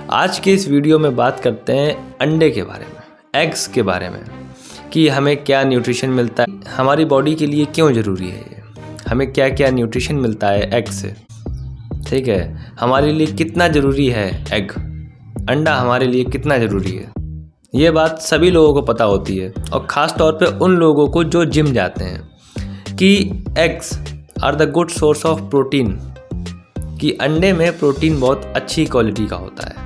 आज के इस वीडियो में बात करते हैं अंडे के बारे में, एग्स के बारे में, कि हमें क्या न्यूट्रिशन मिलता है, हमारी बॉडी के लिए क्यों ज़रूरी है ये, हमें क्या क्या न्यूट्रिशन मिलता है एग से। ठीक है, हमारे लिए कितना ज़रूरी है एग, अंडा हमारे लिए कितना ज़रूरी है। ये बात सभी लोगों को पता होती है और ख़ास तौर पे उन लोगों को जो जिम जाते हैं, कि eggs are the good source of protein, कि अंडे में प्रोटीन बहुत अच्छी क्वालिटी का होता है।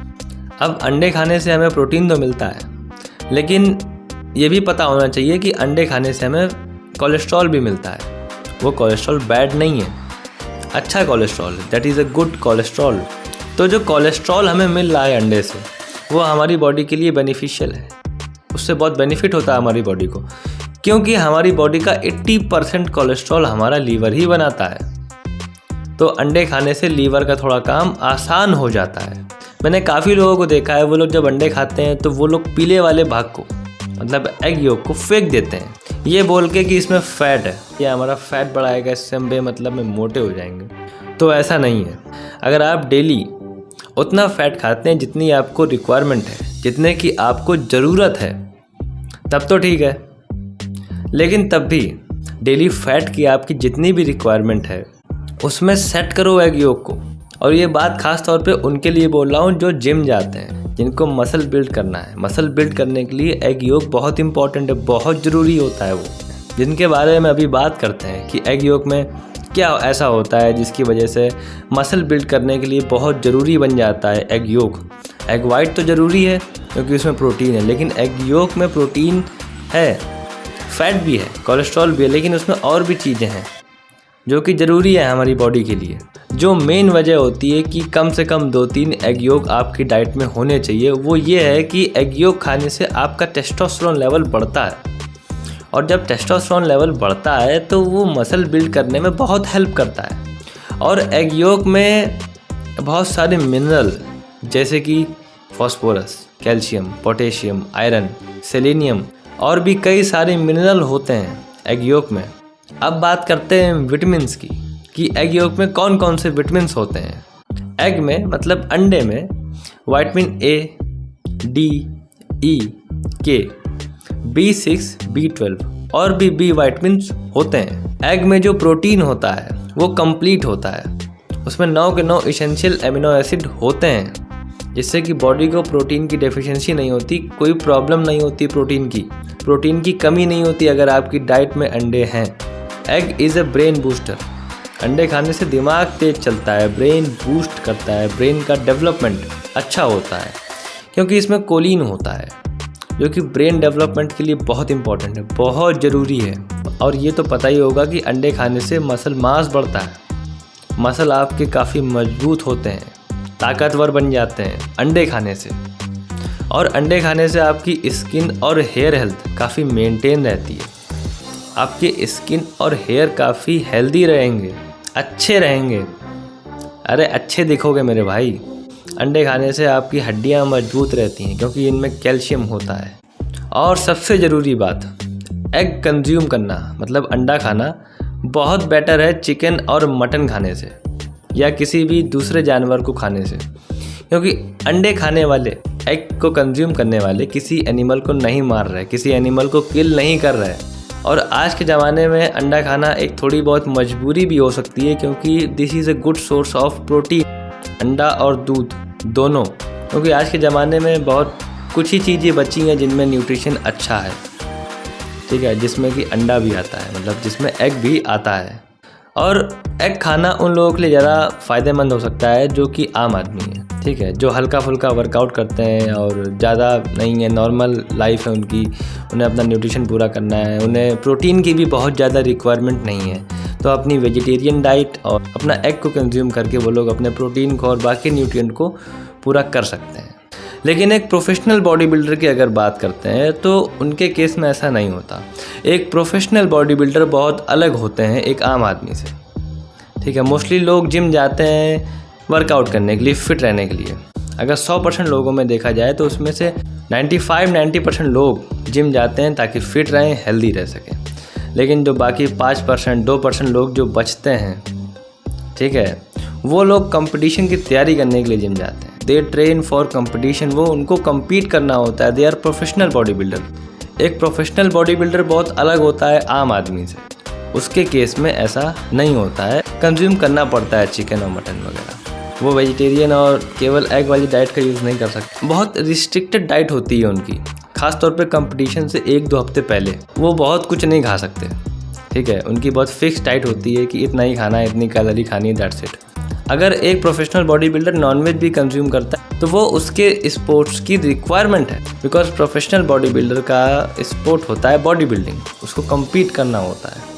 अब अंडे खाने से हमें प्रोटीन तो मिलता है, लेकिन ये भी पता होना चाहिए कि अंडे खाने से हमें कोलेस्ट्रॉल भी मिलता है। वो कोलेस्ट्रॉल बैड नहीं है, अच्छा कोलेस्ट्रॉल है, that is a good cholesterol. तो जो कोलेस्ट्रॉल हमें मिल रहा है अंडे से, वो हमारी बॉडी के लिए बेनिफिशियल है, उससे बहुत बेनिफिट होता है हमारी बॉडी को, क्योंकि हमारी बॉडी का 80% कोलेस्ट्रॉल हमारा लीवर ही बनाता है। तो अंडे खाने से लीवर का थोड़ा काम आसान हो जाता है। मैंने काफ़ी लोगों को देखा है, वो लोग जब अंडे खाते हैं तो वो लोग पीले वाले भाग को, मतलब एग योक को फेंक देते हैं, ये बोल के कि इसमें फ़ैट है, ये हमारा फ़ैट बढ़ाएगा, इससे हम बेमतलब में मोटे हो जाएंगे। तो ऐसा नहीं है। अगर आप डेली उतना फ़ैट खाते हैं जितनी आपको रिक्वायरमेंट है, जितने की आपको ज़रूरत है, तब तो ठीक है। लेकिन तब भी डेली फ़ैट की आपकी जितनी भी रिक्वायरमेंट है, उसमें सेट करो एग योक को। और ये बात ख़ास तौर पे उनके लिए बोल रहा हूँ जो जिम जाते हैं, जिनको मसल बिल्ड करना है। मसल बिल्ड करने के लिए एग योक बहुत इंपॉर्टेंट है, बहुत ज़रूरी होता है वो, जिनके बारे में अभी बात करते हैं कि एग योक में क्या ऐसा होता है जिसकी वजह से मसल बिल्ड करने के लिए बहुत ज़रूरी बन जाता है एग योक। एग वाइट तो ज़रूरी है क्योंकि उसमें प्रोटीन है, लेकिन एग योक में प्रोटीन है, फैट भी है, कोलेस्ट्रॉल भी है, लेकिन उसमें और भी चीज़ें हैं जो कि ज़रूरी है हमारी बॉडी के लिए। जो मेन वजह होती है कि कम से कम 2-3 एग योक आपकी डाइट में होने चाहिए, वो ये है कि एग योक खाने से आपका टेस्टोस्टेरोन लेवल बढ़ता है, और जब टेस्टोस्टेरोन लेवल बढ़ता है तो वो मसल बिल्ड करने में बहुत हेल्प करता है। और एग योक में बहुत सारे मिनरल जैसे कि phosphorus, calcium, potassium, iron, selenium और भी कई सारे मिनरल होते हैं एग योक में। अब बात करते हैं विटामिन्स की, कि एग योक में कौन कौन से विटामिन्स होते हैं। एग में मतलब अंडे में विटामिन ए, डी, ई, के, B6, B12 और भी बी विटामिन्स होते हैं। एग में जो प्रोटीन होता है वो कंप्लीट होता है, उसमें 9 के 9 एसेंशियल एमिनो एसिड होते हैं, जिससे कि बॉडी को प्रोटीन की डेफिशिएंसी नहीं होती, कोई प्रॉब्लम नहीं होती, प्रोटीन की कमी नहीं होती अगर आपकी डाइट में अंडे हैं। Egg is a brain booster, अंडे खाने से दिमाग तेज चलता है, ब्रेन बूस्ट करता है, ब्रेन का डेवलपमेंट अच्छा होता है, क्योंकि इसमें कोलिन होता है जो कि ब्रेन डेवलपमेंट के लिए बहुत इंपॉर्टेंट है, बहुत ज़रूरी है। और ये तो पता ही होगा कि अंडे खाने से मसल मास बढ़ता है, मसल आपके काफ़ी मजबूत होते हैं, ताकतवर बन जाते हैं अंडे खाने से। और अंडे खाने से आपकी स्किन और हेयर हेल्थ काफ़ी मेंटेन रहती है, आपके स्किन और हेयर काफ़ी हेल्दी रहेंगे, अच्छे रहेंगे, अरे अच्छे दिखोगे मेरे भाई। अंडे खाने से आपकी हड्डियां मजबूत रहती हैं क्योंकि इनमें कैल्शियम होता है। और सबसे ज़रूरी बात, एग कंज्यूम करना मतलब अंडा खाना बहुत बेटर है चिकन और मटन खाने से, या किसी भी दूसरे जानवर को खाने से, क्योंकि अंडे खाने वाले, एग को कंज्यूम करने वाले किसी एनिमल को नहीं मार रहे, किसी एनिमल को किल नहीं कर रहे। और आज के ज़माने में अंडा खाना एक थोड़ी बहुत मजबूरी भी हो सकती है, क्योंकि this is a good source of protein, अंडा और दूध दोनों, क्योंकि आज के ज़माने में बहुत कुछ ही चीज़ें बची हैं जिनमें न्यूट्रिशन अच्छा है, ठीक है, जिसमें कि अंडा भी आता है, मतलब जिसमें एग भी आता है। और एग खाना उन लोगों के लिए ज़्यादा फ़ायदेमंद हो सकता है जो कि आम आदमी है, ठीक है, जो हल्का फुल्का वर्कआउट करते हैं और ज़्यादा नहीं है, नॉर्मल लाइफ है उनकी, उन्हें अपना न्यूट्रिशन पूरा करना है, उन्हें प्रोटीन की भी बहुत ज़्यादा रिक्वायरमेंट नहीं है, तो अपनी वेजिटेरियन डाइट और अपना एग को कंज्यूम करके वो लोग अपने प्रोटीन को और बाकी न्यूट्रिएंट को पूरा कर सकते हैं। लेकिन एक प्रोफेशनल बॉडी बिल्डर की अगर बात करते हैं तो उनके केस में ऐसा नहीं होता। एक प्रोफेशनल बॉडी बिल्डर बहुत अलग होते हैं एक आम आदमी से, ठीक है। मोस्टली लोग जिम जाते हैं वर्कआउट करने के लिए, फिट रहने के लिए। अगर 100% लोगों में देखा जाए तो उसमें से 95-90% लोग जिम जाते हैं ताकि फिट रहें, हेल्दी रह सकें। लेकिन जो बाकी 5%, 2% लोग जो बचते हैं, ठीक है, वो लोग कंपटीशन की तैयारी करने के लिए जिम जाते हैं। दे ट्रेन फॉर कंपटीशन, वो उनको compete करना होता है, they are professional body builder. एक प्रोफेशनल बॉडी बिल्डर बहुत अलग होता है आम आदमी से, उसके केस में ऐसा नहीं होता है, कंज्यूम करना पड़ता है चिकन और मटन वगैरह। वो वेजिटेरियन और केवल एग वाली डाइट का यूज़ नहीं कर सकते, बहुत रिस्ट्रिक्टेड डाइट होती है उनकी, ख़ास तौर पे कंपटीशन से 1-2 हफ्ते पहले वो बहुत कुछ नहीं खा सकते, ठीक है। उनकी बहुत फिक्स डाइट होती है कि इतना ही खाना है, इतनी कैलोरी खानी है, दैट्स इट। अगर एक प्रोफेशनल बॉडी बिल्डर नॉनवेज भी कंज्यूम करता है तो वो उसके स्पोर्ट्स की रिक्वायरमेंट है, बिकॉज प्रोफेशनल बॉडी बिल्डर का स्पोर्ट होता है बॉडी बिल्डिंग, उसको कम्पीट करना होता है।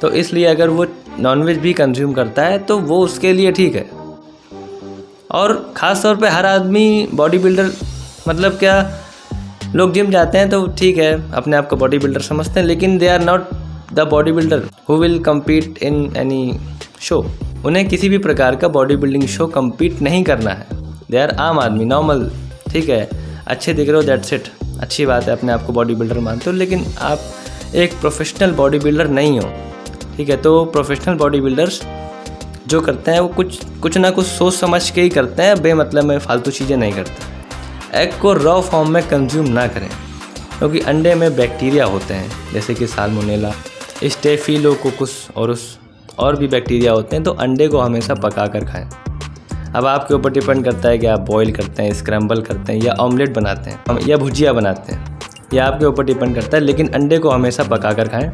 तो इसलिए अगर वो नॉनवेज भी कंज्यूम करता है तो वो उसके लिए ठीक है। और ख़ास तौर पे हर आदमी बॉडी बिल्डर, मतलब क्या, लोग जिम जाते हैं तो ठीक है, अपने आप को बॉडी बिल्डर समझते हैं, लेकिन they are not the body builder who will compete in any show. उन्हें किसी भी प्रकार का बॉडी बिल्डिंग शो कम्पीट नहीं करना है, दे आर आम आदमी, नॉर्मल, ठीक है। अच्छे दिख रहे हो, दैट्स इट, अच्छी बात है, अपने आप को बॉडी बिल्डर मानते हो, लेकिन आप एक प्रोफेशनल बॉडी बिल्डर नहीं हो, ठीक है। तो प्रोफेशनल बॉडी बिल्डर्स जो करते हैं वो कुछ ना कुछ सोच समझ के ही करते हैं, बेमतलब में फालतू चीज़ें नहीं करते। एग को रॉ फॉर्म में कंज्यूम ना करें, क्योंकि अंडे में बैक्टीरिया होते हैं जैसे कि साल्मोनेला, स्टेफिलोकोकस और भी बैक्टीरिया होते हैं, तो अंडे को हमेशा पका कर खाएं। अब आपके ऊपर डिपेंड करता है कि आप बॉईल करते हैं, स्क्रैम्बल करते हैं, या ऑमलेट बनाते हैं, या भुजिया बनाते हैं, यह आपके ऊपर डिपेंड करता है, लेकिन अंडे को हमेशा पका कर खाएँ।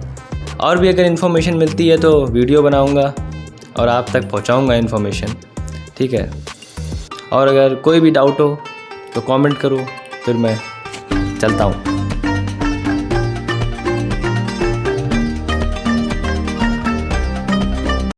और भी अगर इन्फॉर्मेशन मिलती है तो वीडियो बनाऊँगा और आप तक पहुँचाऊँगा इन्फॉर्मेशन, ठीक है। और अगर कोई भी डाउट हो तो कमेंट करो, फिर मैं चलता हूँ।